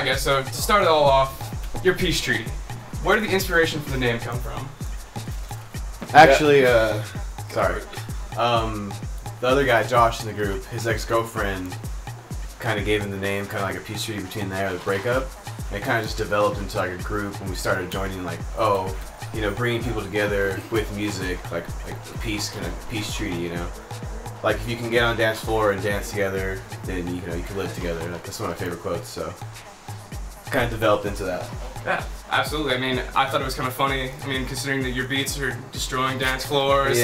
guess so. To start it all off, you're Peace Treaty. Where did the inspiration for the name come from? Actually, sorry. The other guy, Josh, in the group, his ex-girlfriend kind of gave him the name, kind of like a peace treaty between there, the breakup. And it kind of just developed into like a group when we started joining, like, oh, you know, bringing people together with music, like peace, kind of peace treaty, you know. Like if you can get on the dance floor and dance together, then you can live together. Like, that's one of my favorite quotes. So kind of developed into that. Yeah, absolutely. I mean, I thought it was kind of funny. I mean, considering that your beats are destroying dance floors,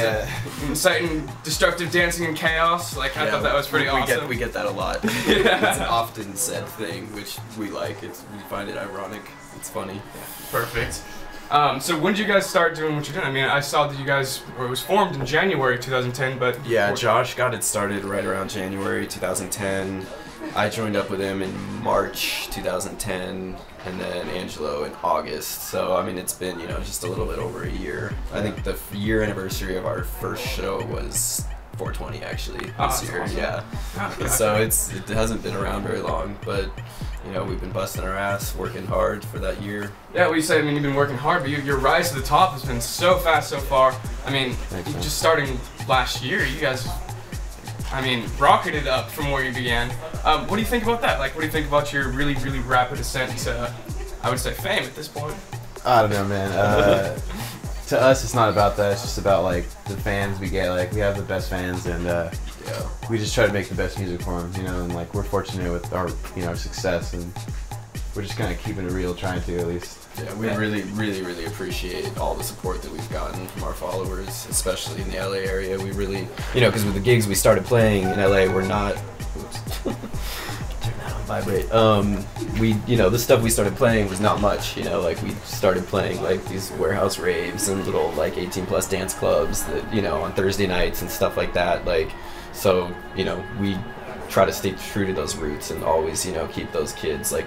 inciting destructive dancing and chaos. Like, I thought that was pretty awesome. We get that a lot. It's an often said thing, which we like. We find it ironic. It's funny. Yeah, perfect. So when did you guys start doing what you're doing? I mean, I saw that you guys it was formed in January 2010, but yeah, Josh got it started right around January 2010. I joined up with him in March 2010, and then Angelo in August. So I mean, it's been just a little bit over a year. I think the year anniversary of our first show was 420 actually this year. Awesome. Yeah. Okay. So it hasn't been around very long, but we've been busting our ass, working hard for that year. Yeah, well, you say, I mean, you've been working hard, but your rise to the top has been so fast so far. I mean, just starting last year, you guys, I mean, rocketed up from where you began. What do you think about that? Like, what do you think about your really, really rapid ascent to, I would say, fame at this point? I don't know, man. To us, it's not about that. It's just about, like, the fans we get. Like, we have the best fans, and we just try to make the best music for them, and, like, we're fortunate with our, our success, and we're just kind of keeping it real, trying to, at least. Yeah, we really, really, really appreciate all the support that we've gotten from our followers, especially in the LA area. We really, because with the gigs we started playing in LA, we're not, turn that on vibrate. The stuff we started playing was not much, like we started playing like these warehouse raves and little like 18+ dance clubs that, on Thursday nights and stuff like that. Like, so, we try to stay true to those roots and always, keep those kids like,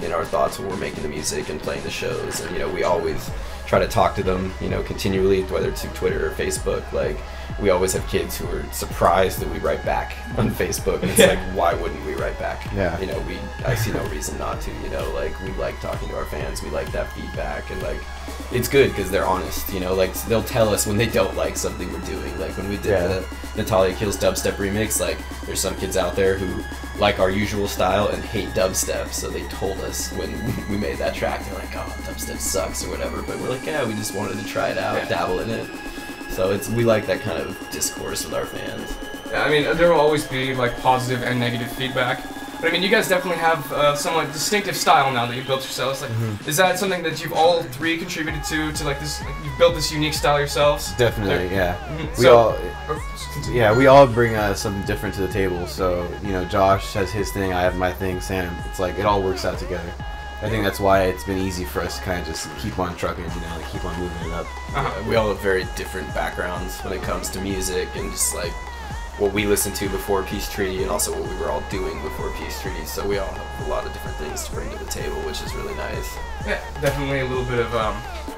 in our thoughts when we're making the music and playing the shows. And, we always try to talk to them, continually, whether it's through Twitter or Facebook. Like, we always have kids who are surprised that we write back on Facebook, and it's like, why wouldn't we write back? Yeah. I see no reason not to, like, we like talking to our fans, we like that feedback, and like, it's good because they're honest, like, they'll tell us when they don't like something we're doing. Like, when we did the Natalia Kills dubstep remix, like, there's some kids out there who like our usual style and hate dubstep, so they told us when we made that track, they're like, oh, dubstep sucks or whatever, but we're like, yeah, we just wanted to try it out, dabble in it. So we like that kind of discourse with our fans. Yeah, I mean, there will always be like positive and negative feedback. But I mean, you guys definitely have somewhat distinctive style now that you've built yourselves. Like, is that something that you've all three contributed to like this? Like, you've built this unique style yourselves. Definitely, yeah. Mm-hmm. We all bring something different to the table. So Josh has his thing, I have my thing, Sam. It's like it all works out together. I think that's why it's been easy for us to kind of just keep on trucking, like keep on moving it up. We all have very different backgrounds when it comes to music and just like what we listened to before Peace Treaty and also what we were all doing before Peace Treaty. So we all have a lot of different things to bring to the table, which is really nice. Yeah, definitely a little bit of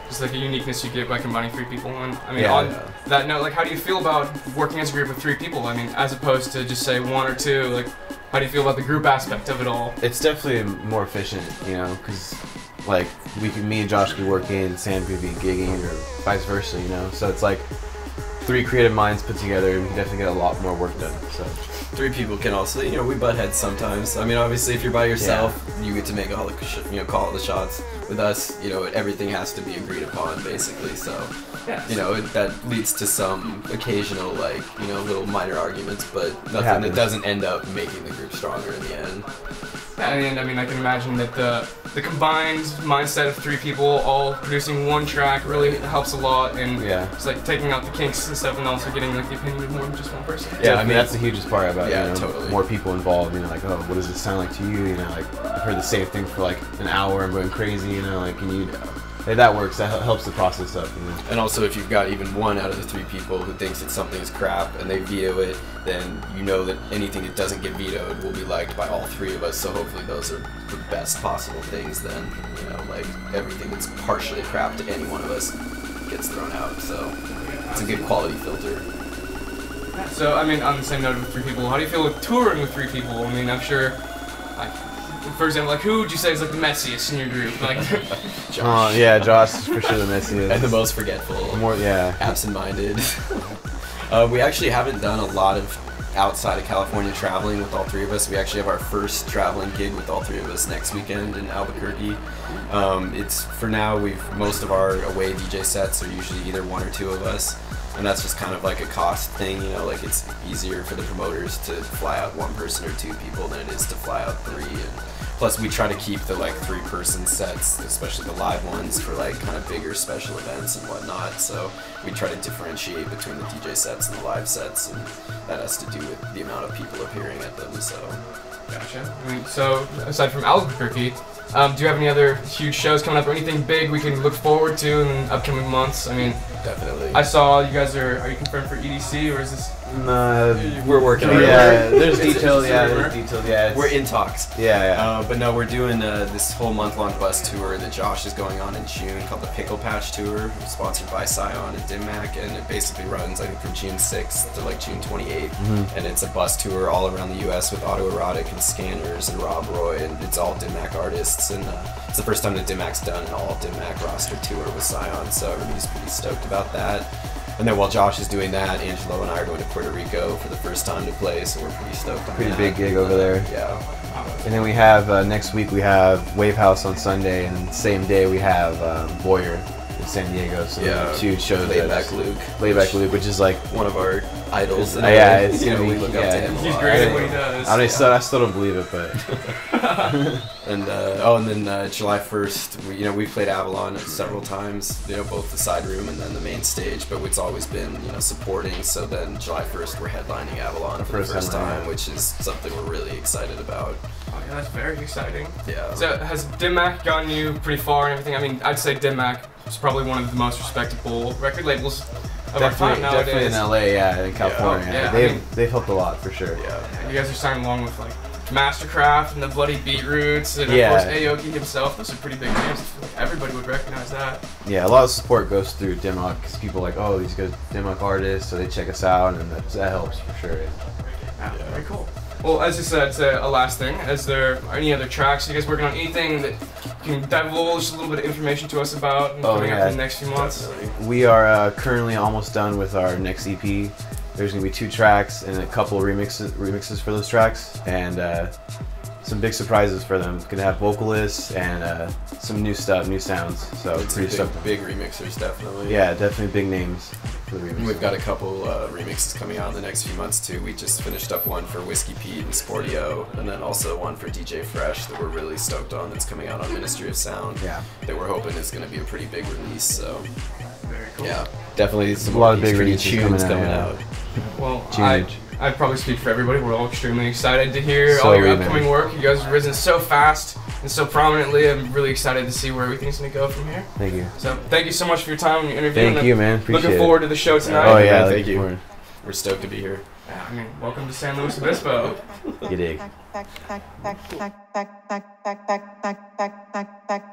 just like a uniqueness you get by combining three people. And I mean, on that note, like, how do you feel about working as a group of three people? I mean, as opposed to just say one or two, like, how do you feel about the group aspect of it all? It's definitely more efficient, because like me and Josh could work in, Sam could be gigging, or vice versa, So it's like three creative minds put together, and we can definitely get a lot more work done. So three people can also, we butt heads sometimes. I mean, obviously, if you're by yourself, you get to make all the, call all the shots. With us, everything has to be agreed upon, basically. So, that leads to some occasional, like, little minor arguments, but nothing that doesn't end up making the group stronger in the end. And I mean, I can imagine that the combined mindset of three people all producing one track really helps a lot, and it's like taking out the kinks and stuff, and also getting like the opinion of more than just one person. Yeah, I mean that's the hugest part about totally. More people involved. Like, oh, what does it sound like to you? Like I've heard the same thing for like an hour. I'm going crazy. Like, hey, that works. That helps the process up. And also, if you've got even one out of the three people who thinks that something is crap and they veto it, then that anything that doesn't get vetoed will be liked by all three of us. So hopefully those are the best possible things then. Like everything that's partially crap to any one of us gets thrown out. So it's a good quality filter. So I mean, on the same note with three people, how do you feel with touring with three people? I mean, I'm sure like for example, like who would you say is like the messiest in your group? Like, Josh. Yeah, Josh is for sure the messiest. And the most forgetful. More, yeah. Absent-minded. We actually haven't done a lot of outside of California traveling with all three of us. We actually have our first traveling gig with all three of us next weekend in Albuquerque. It's for now. Most of our away DJ sets are usually either one or two of us, and that's just kind of like a cost thing, you know. Like it's easier for the promoters to fly out one person or two people than it is to fly out three. And plus, we try to keep the like 3-person sets, especially the live ones, for like kind of bigger special events and whatnot. So we try to differentiate between the DJ sets and the live sets, and that has to do with the amount of people appearing at them. So. Gotcha. I mean, so aside from Albuquerque, do you have any other huge shows coming up or anything big we can look forward to in the upcoming months? I mean, Definitely. I saw you guys are you confirmed for EDC or is this? We're working on it. Yeah, there's detailed. Yeah, there's detailed. Yeah, We're in talks. Yeah. But no, we're doing this whole month-long bus tour that Josh is going on in June called the Pickle Patch Tour, sponsored by Scion and DimMac, and it basically runs, I think, from June 6th to like June 28th. Mm-hmm. And it's a bus tour all around the U.S. with Autoerotic and Scanners and Rob Roy, and it's all DimMac artists. And it's the first time that DimMac's done an all DimMac roster tour with Scion, so everybody's pretty stoked about that. And then while Josh is doing that, Angelo and I are going to Puerto Rico for the first time to play, so we're pretty stoked on Pretty that. big gig over there. Yeah. And then we have next week we have Wave House on Sunday, and same day we have Boyer in San Diego. So Yeah. 2 shows. Layback Luke. Layback Luke, which is like One of our idols. Yeah, it's you know, gonna we be- look up to yeah. him a He's lot. great at what he does. I still don't believe it, but And then July 1st, we've played Avalon several times, both the side room and then the main stage, but it's always been, supporting. So then July 1st, we're headlining Avalon for the first time, which is something we're really excited about. Oh, yeah, that's very exciting. Yeah. So has DimMac gotten you pretty far and everything? I mean, I'd say DimMac is probably one of the most respectable record labels of our time nowadays. definitely in LA, yeah, in California. Yeah, They've helped a lot for sure. Yeah. You guys are signing along with like Mastercraft and the Bloody Beetroots and Yeah. of course Aoki himself. Those are pretty big names. I feel like everybody would recognize that. Yeah, a lot of support goes through DimMac because people are like, oh, these guys DimMac artists, so they check us out, and that helps for sure. Yeah, very cool. Well, as you said, a last thing. Is there any other tracks? Are you guys working on anything that you can divulge a little bit of information to us about coming up in the next few months? Definitely. We are currently almost done with our next EP. There's gonna be 2 tracks and a couple of remixes for those tracks, and some big surprises for them. Gonna have vocalists and some new stuff, new sounds. So It's pretty stoked. big remixers, definitely. Yeah, definitely big names for the remix. We've got a couple remixes coming out in the next few months too. We just finished up one for Whiskey Pete and Sportio, and then also one for DJ Fresh that we're really stoked on. That's coming out on Ministry of Sound. Yeah. That we're hoping is going to be a pretty big release. So Very cool. yeah, definitely some A lot of these big pretty releases tunes coming coming out, out. Well, Tunage. I'd probably speak for everybody. We're all extremely excited to hear So all your are we, man. upcoming work. You guys have risen so fast and so prominently. I'm really excited to see where everything's going to go from here. Thank you. So thank you so much for your time and your interview. Thank and you, man. Appreciate looking it. forward to the show tonight. Oh yeah, Thank looking you. forward. We're stoked to be here. Yeah, I mean, welcome to San Luis Obispo. You dig. Back,